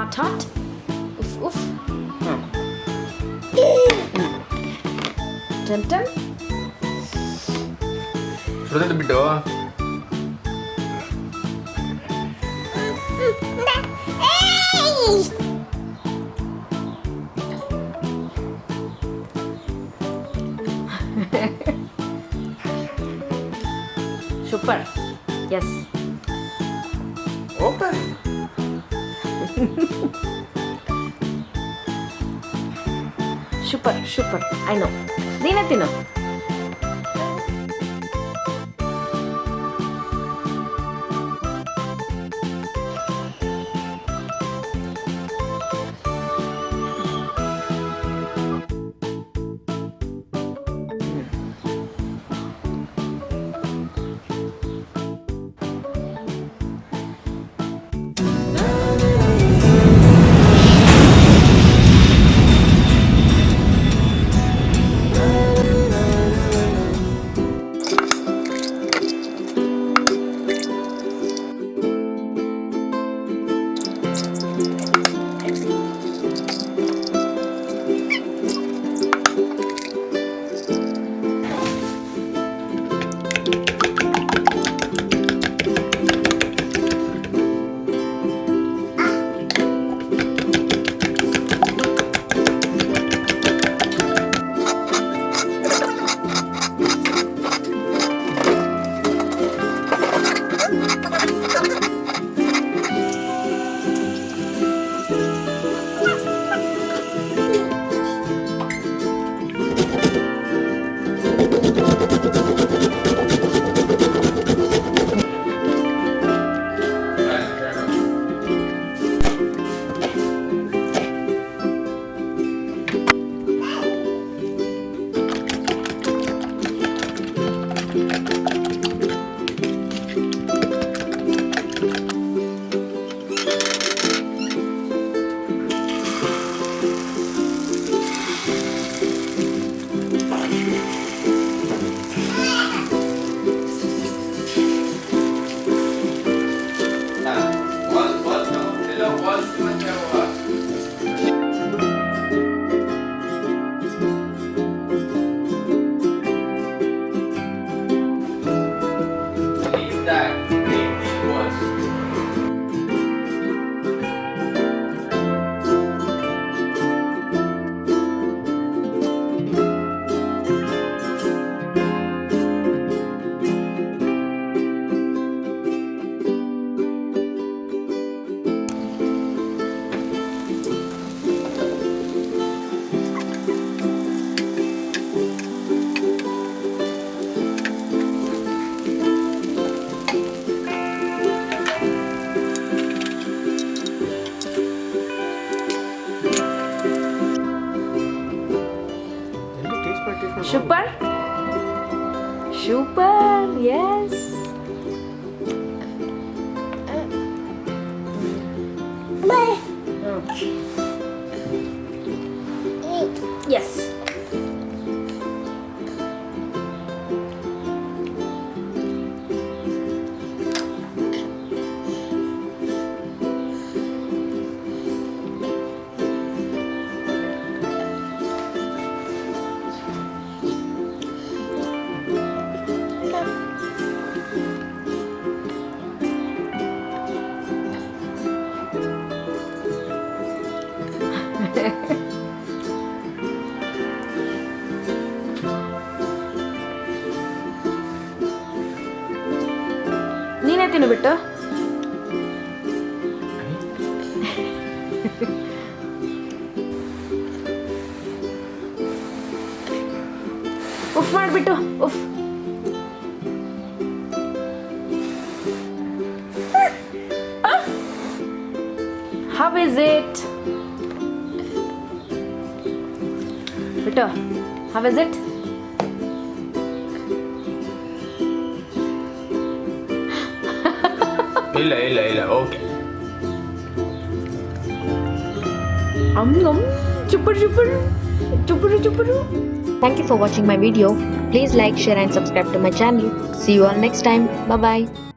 Hot, hot. Oof, oof. Dun, dun. ಸುಡೋದು ಬಿಟ್ಟು Super. Yes. Open Super, super. I know. ನೀನೇ ತಿನ್ನು. Super. Super. Yes. Yes. ನೀನೇ ತಿನ್ನು ಬಿಟ್ಟು ಉಫ್ ಮಾಡಿಬಿಟ್ಟು ಉಫ್ How is it? Biಟ್ಟು, how is it? ಇಲ್ಲ okay Thank you for watching my video. Please like, share and subscribe to my channel. See you all next time. Bye bye.